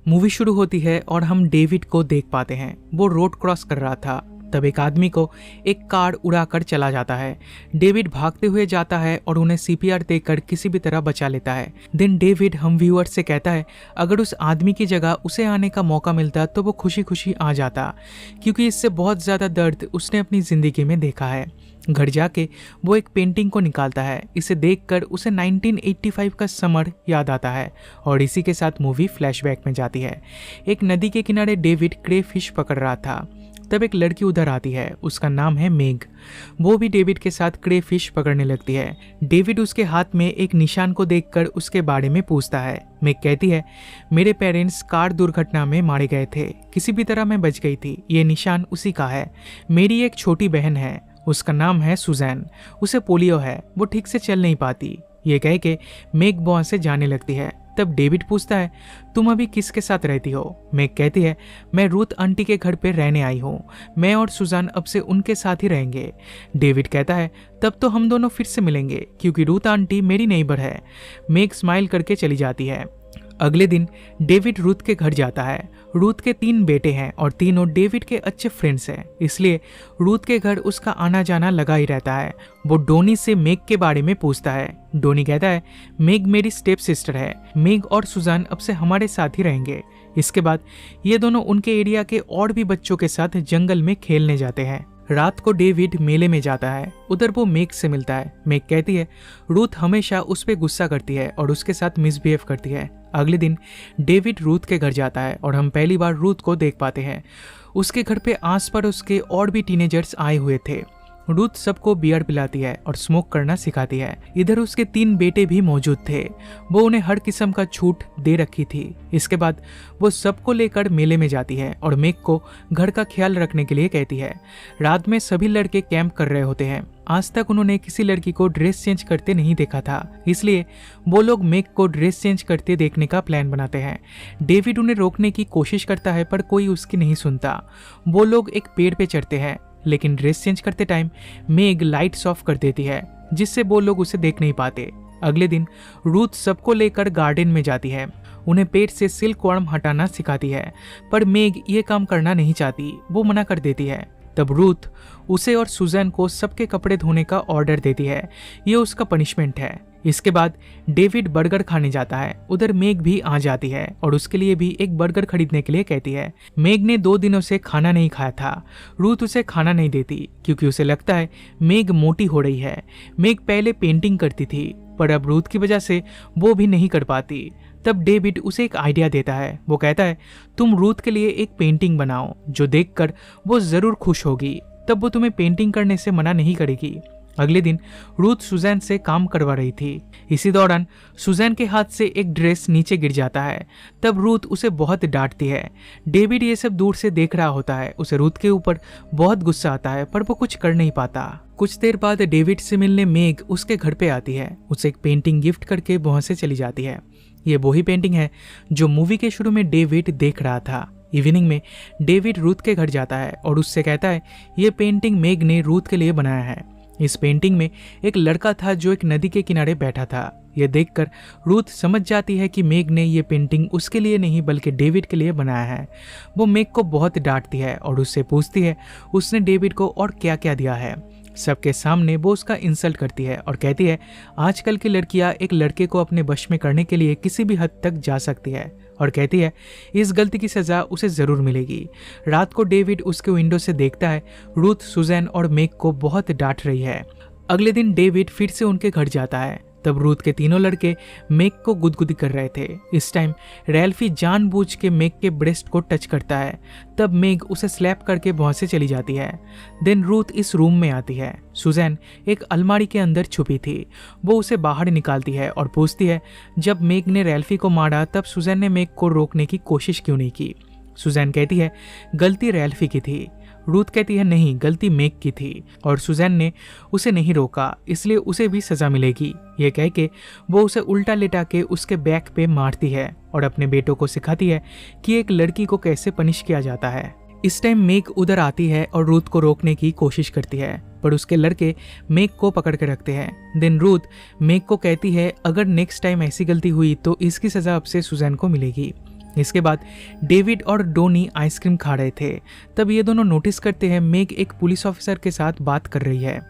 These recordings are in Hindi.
मूवी शुरू होती है और हम डेविड को देख पाते हैं। वो रोड क्रॉस कर रहा था, तब एक आदमी को एक कार उड़ाकर चला जाता है। डेविड भागते हुए जाता है और उन्हें सीपीआर देकर किसी भी तरह बचा लेता है। देन डेविड हम व्यूअर से कहता है अगर उस आदमी की जगह उसे आने का मौका मिलता तो वो खुशी खुशी आ जाता, क्योंकि इससे बहुत ज़्यादा दर्द उसने अपनी ज़िंदगी में देखा है। घर जाके वो एक पेंटिंग को निकालता है। इसे देखकर उसे 1985 का समर याद आता है और इसी के साथ मूवी फ्लैशबैक में जाती है। एक नदी के किनारे डेविड क्रे फिश पकड़ रहा था, तब एक लड़की उधर आती है। उसका नाम है मेग। वो भी डेविड के साथ क्रे फिश पकड़ने लगती है। डेविड उसके हाथ में एक निशान को देखकर उसके बारे में पूछता है। मेग कहती है मेरे पेरेंट्स कार दुर्घटना में मारे गए थे, किसी भी तरह मैं बच गई थी। ये निशान उसी का है। मेरी एक छोटी बहन है, उसका नाम है सुजैन। उसे पोलियो है, वो ठीक से चल नहीं पाती। ये कह के मेग वहाँ से जाने लगती है। तब डेविड पूछता है तुम अभी किसके साथ रहती हो? मेग कहती है मैं रूथ आंटी के घर पे रहने आई हूँ। मैं और सुजान अब से उनके साथ ही रहेंगे। डेविड कहता है तब तो हम दोनों फिर से मिलेंगे, क्योंकि रूथ आंटी मेरी नेबर है। मेग स्माइल करके चली जाती है। अगले दिन डेविड रूथ के घर जाता है। रूथ के 3 बेटे हैं और तीनों डेविड के अच्छे फ्रेंड्स हैं, इसलिए रूथ के घर उसका आना जाना लगा ही रहता है। वो डोनी से मेग के बारे में पूछता है। डोनी कहता है मेग मेरी स्टेप सिस्टर है। मेग और सुजान अब से हमारे साथ ही रहेंगे। इसके बाद ये दोनों उनके एरिया के और भी बच्चों के साथ जंगल में खेलने जाते हैं। रात को डेविड मेले में जाता है। उधर वो मेग से मिलता है। मेग कहती है रूथ हमेशा उस पर गुस्सा करती है और उसके साथ मिसबिहेव करती है। अगले दिन डेविड रूथ के घर जाता है और हम पहली बार रूथ को देख पाते हैं। उसके घर पे आसपास उसके और भी टीनेजर्स आए हुए थे। रूथ सबको बियर पिलाती है और स्मोक करना सिखाती है। इधर उसके 3 बेटे भी मौजूद थे। वो उन्हें हर किस्म का छूट दे रखी थी। इसके बाद वो सबको लेकर मेले में जाती है और मेग को घर का ख्याल रखने के लिए कहती है। रात में सभी लड़के कैंप कर रहे होते हैं। आज तक उन्होंने किसी लड़की को ड्रेस चेंज करते नहीं देखा था, इसलिए वो लोग मेग को ड्रेस चेंज करते देखने का प्लान बनाते हैं। डेविड उन्हें रोकने की कोशिश करता है पर कोई उसकी नहीं सुनता। वो लोग एक पेड़ पे चढ़ते हैं, लेकिन ड्रेस चेंज करते टाइम मेग लाइट्स ऑफ कर देती है, जिससे वो लोग उसे देख नहीं पाते। अगले दिन रूथ सबको लेकर गार्डन में जाती है। उन्हें पेट से सिल्क वर्म हटाना सिखाती है, पर मेग ये काम करना नहीं चाहती। वो मना कर देती है। तब रूथ उसे और सुजैन को सबके कपड़े धोने का ऑर्डर देती है। ये उसका पनिशमेंट है। इसके बाद डेविड बर्गर खाने जाता है। उधर मेग भी आ जाती है और उसके लिए भी एक बर्गर खरीदने के लिए कहती है। मेग ने 2 दिनों से खाना नहीं खाया था। रूथ उसे खाना नहीं देती क्योंकि उसे लगता है मेग मोटी हो रही है। मेग पहले पेंटिंग करती थी, पर अब रूथ की वजह से वो भी नहीं कर पाती। तब डेविड उसे एक आइडिया देता है। वो कहता है तुम रूथ के लिए एक पेंटिंग बनाओ, जो देखकर वो जरूर खुश होगी। तब वो तुम्हें पेंटिंग करने से मना नहीं करेगी। अगले दिन रूथ सुजैन से काम करवा रही थी। इसी दौरान सुजैन के हाथ से एक ड्रेस नीचे गिर जाता है। तब रूथ उसे बहुत डांटती है। डेविड ये सब दूर से देख रहा होता है। उसे रूथ के ऊपर बहुत गुस्सा आता है, पर वो कुछ कर नहीं पाता। कुछ देर बाद डेविड से मिलने मेग उसके घर पे आती है। उसे एक पेंटिंग गिफ्ट करके वहां से चली जाती है। ये वही पेंटिंग है जो मूवी के शुरू में डेविड देख रहा था। इवनिंग में डेविड रूथ के घर जाता है और उससे कहता है ये पेंटिंग मेग ने रूथ के लिए बनाया है। इस पेंटिंग में एक लड़का था जो एक नदी के किनारे बैठा था। यह देखकर रूथ समझ जाती है कि मेग ने ये पेंटिंग उसके लिए नहीं बल्कि डेविड के लिए बनाया है। वो मेग को बहुत डांटती है और उससे पूछती है उसने डेविड को और क्या क्या दिया है। सबके सामने वो उसका इंसल्ट करती है और कहती है आजकल की लड़कियां एक लड़के को अपने वश में करने के लिए किसी भी हद तक जा सकती है, और कहती है इस गलती की सजा उसे जरूर मिलेगी। रात को डेविड उसके विंडो से देखता है रूथ सुजैन और मेग को बहुत डांट रही है। अगले दिन डेविड फिर से उनके घर जाता है। तब रूथ के 3 लड़के मेग को गुदगुदी कर रहे थे। इस टाइम रैल्फी जानबूझ के मेग के ब्रेस्ट को टच करता है। तब मेग उसे स्लैप करके वहां से चली जाती है। देन रूथ इस रूम में आती है। सुजैन एक अलमारी के अंदर छुपी थी। वो उसे बाहर निकालती है और पूछती है जब मेग ने रैल्फी को मारा तब सुजैन ने मेग को रोकने की कोशिश क्यों नहीं की? सुजैन कहती है गलती रैल्फी की थी। रूथ कहती है नहीं, गलती मेग की थी और सुजैन ने उसे नहीं रोका, इसलिए उसे भी सजा मिलेगी। ये कह के वो उसे उल्टा लेटा के उसके बैक पे मारती है और अपने बेटों को सिखाती है कि एक लड़की को कैसे पनिश किया जाता है। इस टाइम मेग उधर आती है और रूथ को रोकने की कोशिश करती है, पर उसके लड़के मेग को पकड़ के रखते हैं। देन रूथ मेग को कहती है अगर नेक्स्ट टाइम ऐसी गलती हुई तो इसकी सजा अब से सुजैन को मिलेगी। इसके बाद डेविड और डोनी आइसक्रीम खा रहे थे। तब ये दोनों नोटिस करते हैं मेग एक पुलिस ऑफिसर के साथ बात कर रही है।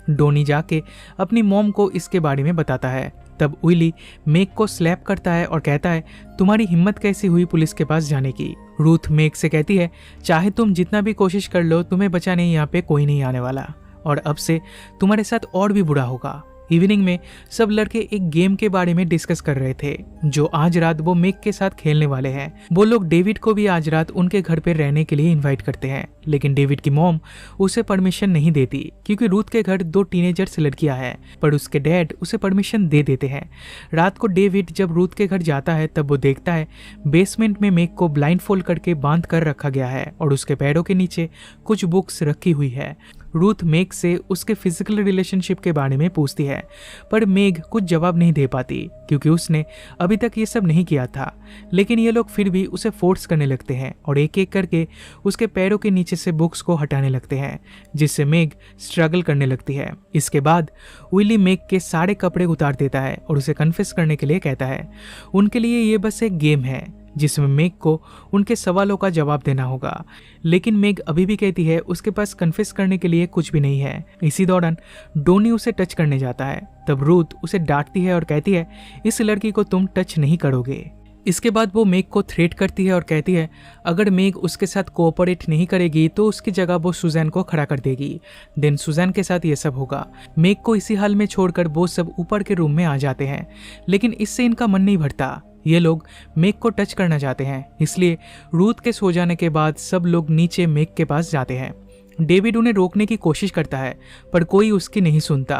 डोनी जाके अपनी मॉम को इसके बारे में बताता है। तब विली मेग को स्लैप करता है और कहता है, तुम्हारी हिम्मत कैसी हुई पुलिस के पास जाने की। रूथ मेग से कहती है, चाहे तुम जितना भी कोशिश कर लो, तुम्हें बचाने यहाँ पे कोई नहीं आने वाला, और अब से तुम्हारे साथ और भी बुरा होगा। इवनिंग में सब लड़के एक गेम के बारे में डिस्कस कर रहे थे जो आज रात वो मेग के साथ खेलने वाले हैं। वो लोग डेविड को भी आज रात उनके घर पे रहने के लिए इनवाइट करते हैं, लेकिन डेविड की मॉम उसे परमिशन नहीं देती क्योंकि रूथ के घर 2 टीनेजर्स लड़कियां हैं, पर उसके डैड उसे परमिशन दे देते हैं। रात को डेविड जब रूथ के घर जाता है तब वो देखता है बेसमेंट में मेग को ब्लाइंड फोल्ड करके बांध कर रखा गया है और उसके पैरों के नीचे कुछ बुक्स रखी हुई है। रूथ मेग से उसके फिजिकल रिलेशनशिप के बारे में पूछती है, पर मेग कुछ जवाब नहीं दे पाती क्योंकि उसने अभी तक ये सब नहीं किया था। लेकिन ये लोग फिर भी उसे फोर्स करने लगते हैं और एक एक करके उसके पैरों के नीचे से बुक्स को हटाने लगते हैं, जिससे मेग स्ट्रगल करने लगती है। इसके बाद विली मेग के सारे कपड़े उतार देता है और उसे कन्फेस करने के लिए कहता है। उनके लिए ये बस एक गेम है जिसमें मेग को उनके सवालों का जवाब देना होगा, लेकिन मेग अभी भी कहती है उसके पास कन्फेस करने के लिए कुछ भी नहीं है। इसी दौरान डोनी उसे टच करने जाता है। तब रूथ उसे डांटती है और कहती है, इस लड़की को तुम टच नहीं करोगे। इसके बाद वो मेग को थ्रेट करती है और कहती है अगर मेग उसके साथ कोऑपरेट नहीं करेगी तो उसकी जगह वो सुजैन को खड़ा कर देगी। देन सुजैन के साथ ये सब होगा। मेग को इसी हाल में छोड़कर वो सब ऊपर के रूम में आ जाते हैं, लेकिन इससे इनका मन नहीं भरता। ये लोग मेग को टच करना चाहते हैं, इसलिए रूथ के सो जाने के बाद सब लोग नीचे मेग के पास जाते हैं। डेविड उन्हें रोकने की कोशिश करता है पर कोई उसकी नहीं सुनता।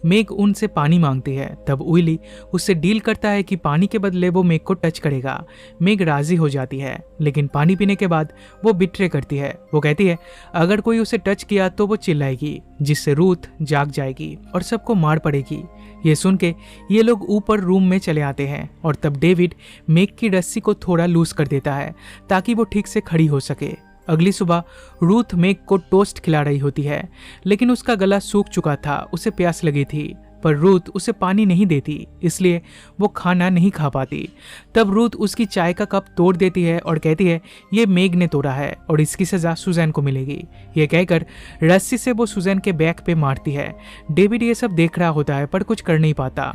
मेग उनसे पानी मांगती है। तब विली उससे डील करता है कि पानी के बदले वो मेग को टच करेगा। मेग राजी हो जाती है, लेकिन पानी पीने के बाद वो बिट्रे करती है। वो कहती है अगर कोई उसे टच किया तो वो चिल्लाएगी, जिससे रूथ जाग जाएगी और सबको मार पड़ेगी। ये सुन के ये लोग ऊपर रूम में चले आते हैं और तब डेविड मेग की रस्सी को थोड़ा लूज कर देता है ताकि वो ठीक से खड़ी हो सके। अगली सुबह रूथ मेग को टोस्ट खिला रही होती है, लेकिन उसका गला सूख चुका था, उसे प्यास लगी थी, पर रूथ उसे पानी नहीं देती, इसलिए वो खाना नहीं खा पाती। तब रूथ उसकी चाय का कप तोड़ देती है और कहती है ये मेग ने तोड़ा है और इसकी सजा सुजैन को मिलेगी। ये कहकर रस्सी से वो सुजैन के बैक पे मारती है। डेविड ये सब देख रहा होता है पर कुछ कर नहीं पाता।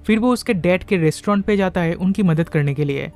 फिर वो उसके डैड के रेस्टोरेंट पे जाता है उनकी मदद करने के लिए।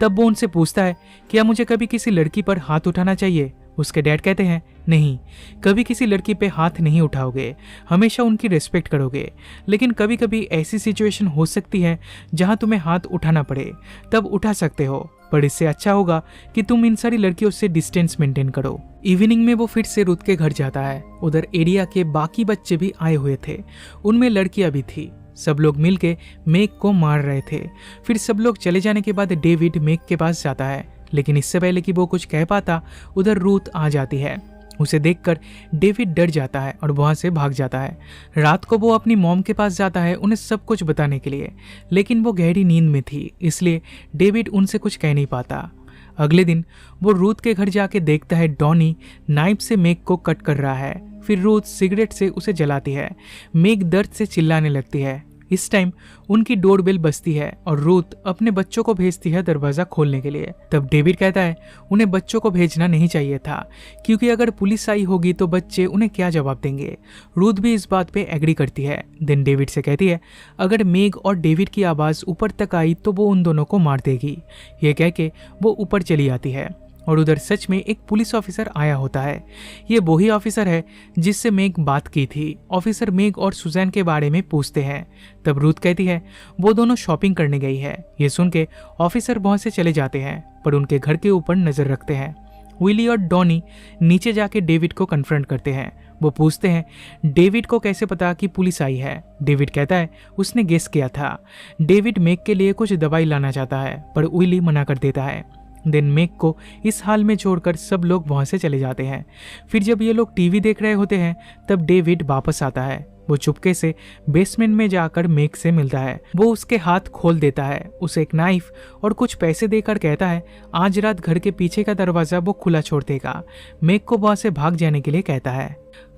तब वो उनसे पूछता है क्या मुझे कभी किसी लड़की पर हाथ उठाना चाहिए। उसके डैड कहते हैं नहीं, कभी किसी लड़की पे हाथ नहीं उठाओगे, हमेशा उनकी रिस्पेक्ट करोगे, लेकिन कभी कभी ऐसी सिचुएशन हो सकती है जहां तुम्हें हाथ उठाना पड़े, तब उठा सकते हो, पर इससे अच्छा होगा कि तुम इन सारी लड़कियों से डिस्टेंस मेंटेन करो। इवनिंग में वो फिर से रुत के घर जाता है। उधर एरिया के बाकी बच्चे भी आए हुए थे, उनमें लड़कियां भी थी। सब लोग मिलके मेग को मार रहे थे। फिर सब लोग चले जाने के बाद डेविड मेग के पास जाता है, लेकिन इससे पहले कि वो कुछ कह पाता उधर रूथ आ जाती है। उसे देखकर डेविड डर जाता है और वहां से भाग जाता है। रात को वो अपनी मॉम के पास जाता है उन्हें सब कुछ बताने के लिए, लेकिन वो गहरी नींद में थी, इसलिए डेविड उनसे कुछ कह नहीं पाता। अगले दिन वो रूथ के घर जाके देखता है डॉनी नाइफ से मेग को कट कर रहा है। फिर रूथ सिगरेट से उसे जलाती है। मेग दर्द से चिल्लाने लगती है। इस टाइम उनकी डोरबेल बजती है और रूथ अपने बच्चों को भेजती है दरवाजा खोलने के लिए। तब डेविड कहता है उन्हें बच्चों को भेजना नहीं चाहिए था, क्योंकि अगर पुलिस आई होगी तो बच्चे उन्हें क्या जवाब देंगे। रूथ भी इस बात पे एग्री करती है। देन डेविड से कहती है अगर मेग और डेविड की आवाज ऊपर तक आई तो वो उन दोनों को मार देगी। ये कह के वो ऊपर चली आती है और उधर सच में एक पुलिस ऑफिसर आया होता है। ये वही ऑफिसर है जिससे मेग बात की थी। ऑफिसर मेग और सुजैन के बारे में पूछते हैं। तब रूथ कहती है वो दोनों शॉपिंग करने गई है। ये सुन के ऑफिसर वहां से चले जाते हैं, पर उनके घर के ऊपर नजर रखते हैं। विली और डॉनी नीचे जाके डेविड को कन्फ्रंट करते हैं। वो पूछते हैं डेविड को कैसे पता कि पुलिस आई है। डेविड कहता है उसने गेस किया था। डेविड मेग के लिए कुछ दवाई लाना चाहता है, पर विली मना कर देता है। देन मेग को इस हाल में छोड़कर सब लोग वहां से चले जाते हैं। फिर जब ये लोग टीवी देख रहे होते हैं तब डेविड वापस आता है। वो चुपके से बेसमेंट में जाकर मेग से मिलता है। वो उसके हाथ खोल देता है, उसे एक नाइफ और कुछ पैसे देकर कहता है आज रात घर के पीछे का दरवाजा वो खुला छोड़ देगा। मेग को वहां से भाग जाने के लिए कहता है,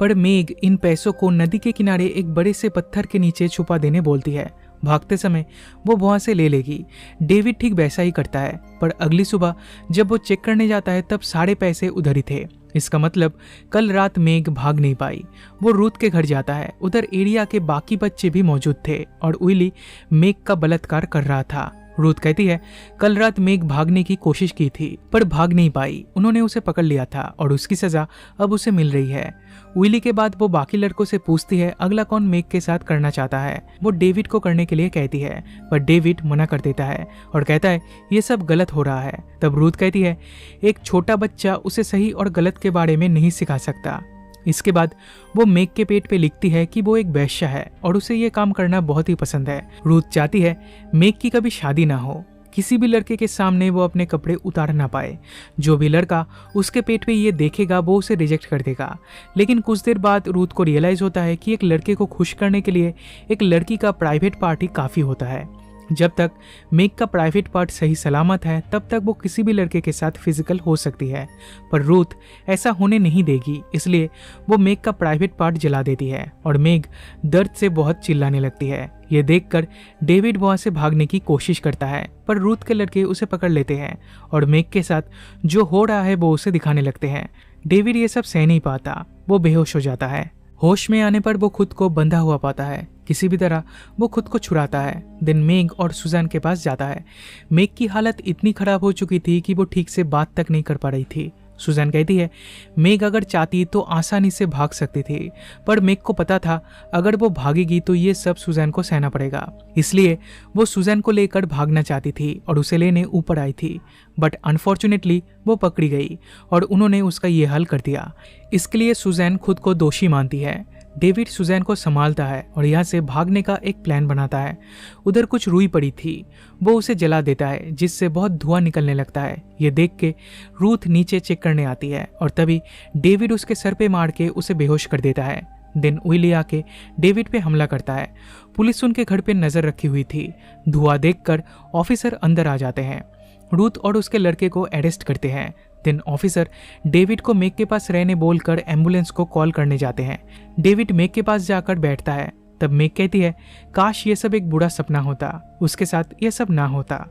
पर मेग इन पैसों को नदी के किनारे एक बड़े से पत्थर के नीचे छुपा देने बोलती है। भागते समय वो वहां से ले लेगी। डेविड ठीक वैसा ही करता है, पर अगली सुबह जब वो चेक करने जाता है तब सारे पैसे उधर ही थे। इसका मतलब कल रात मेग भाग नहीं पाई। वो रूथ के घर जाता है। उधर एरिया के बाकी बच्चे भी मौजूद थे और विली मेग का बलात्कार कर रहा था। रूथ कहती है कल रात मेग भागने की कोशिश की थी पर भाग नहीं पाई। उन्होंने उसे पकड़ लिया था और उसकी सजा अब उसे मिल रही है। विली के बाद वो बाकी लड़कों से पूछती है अगला कौन मेग के साथ करना चाहता है। वो डेविड को करने के लिए कहती है पर डेविड मना कर देता है और कहता है ये सब गलत हो रहा है। तब रूथ कहती है एक छोटा बच्चा उसे सही और गलत के बारे में नहीं सिखा सकता। इसके बाद वो मेग के पेट पे लिखती है कि वो एक वेश्या है और उसे ये काम करना बहुत ही पसंद है। रूथ चाहती है मेग की कभी शादी ना हो, किसी भी लड़के के सामने वो अपने कपड़े उतार ना पाए। जो भी लड़का उसके पेट पे ये देखेगा वो उसे रिजेक्ट कर देगा। लेकिन कुछ देर बाद रूथ को रियलाइज होता है कि एक लड़के को खुश करने के लिए एक लड़की का प्राइवेट पार्ट ही काफी होता है। जब तक मेग का प्राइवेट पार्ट सही सलामत है तब तक वो किसी भी लड़के के साथ फिजिकल हो सकती है, पर रूथ ऐसा होने नहीं देगी। इसलिए वो मेग का प्राइवेट पार्ट जला देती है और मेग दर्द से बहुत चिल्लाने लगती है। ये देखकर डेविड वहां से भागने की कोशिश करता है पर रूथ के लड़के उसे पकड़ लेते हैं और मेग के साथ जो हो रहा है वो उसे दिखाने लगते हैं। डेविड ये सब सह नहीं पाता, वो बेहोश हो जाता है। होश में आने पर वो खुद को बंधा हुआ पाता है। किसी भी तरह वो खुद को छुड़ाता है। दिन मेग और सुजैन के पास जाता है। मेग की हालत इतनी खराब हो चुकी थी कि वो ठीक से बात तक नहीं कर पा रही थी। सुजैन कहती है मेग अगर चाहती तो आसानी से भाग सकती थी, पर मेग को पता था अगर वो भागेगी तो ये सब सुजैन को सहना पड़ेगा। इसलिए वो सुजैन को लेकर भागना चाहती थी और उसे लेने ऊपर आई थी, बट अनफॉर्चुनेटली वो पकड़ी गई और उन्होंने उसका ये हल कर दिया। इसके लिए सुजैन खुद को दोषी मानती है। डेविड सुजैन को संभालता है और यहाँ से भागने का एक प्लान बनाता है। उधर कुछ रुई पड़ी थी, वो उसे जला देता है जिससे बहुत धुआं निकलने लगता है। ये देख के रूथ नीचे चेक करने आती है और तभी डेविड उसके सर पे मार के उसे बेहोश कर देता है। दिन विली आके डेविड पे हमला करता है। पुलिस उनके घर पे नजर रखी हुई थी। धुआं देखकर ऑफिसर अंदर आ जाते हैं। रूथ और उसके लड़के को अरेस्ट करते हैं। दिन ऑफिसर डेविड को मेग के पास रहने बोलकर एम्बुलेंस को कॉल करने जाते हैं। डेविड मेग के पास जाकर बैठता है। तब मेग कहती है काश ये सब एक बुरा सपना होता, उसके साथ ये सब ना होता।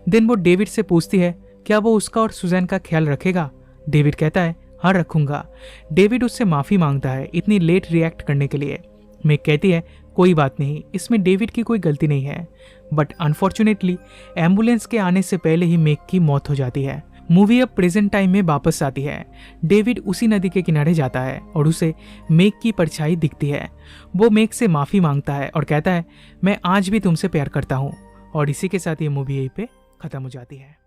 दिन वो डेविड से पूछती है क्या वो उसका और सुजैन का ख्याल रखेगा। डेविड कहता है हाँ रखूंगा। डेविड उससे माफी मांगता है इतनी लेट रिएक्ट करने के लिए। मेग कहती है कोई बात नहीं, इसमें डेविड की कोई गलती नहीं है। बट अनफॉर्चुनेटली एम्बुलेंस के आने से पहले ही मेग की मौत हो जाती है। मूवी अब प्रेजेंट टाइम में वापस आती है। डेविड उसी नदी के किनारे जाता है और उसे मेग की परछाई दिखती है। वो मेग से माफी मांगता है और कहता है मैं आज भी तुमसे प्यार करता हूँ। और इसी के साथ ये मूवी यहीं पे खत्म हो जाती है।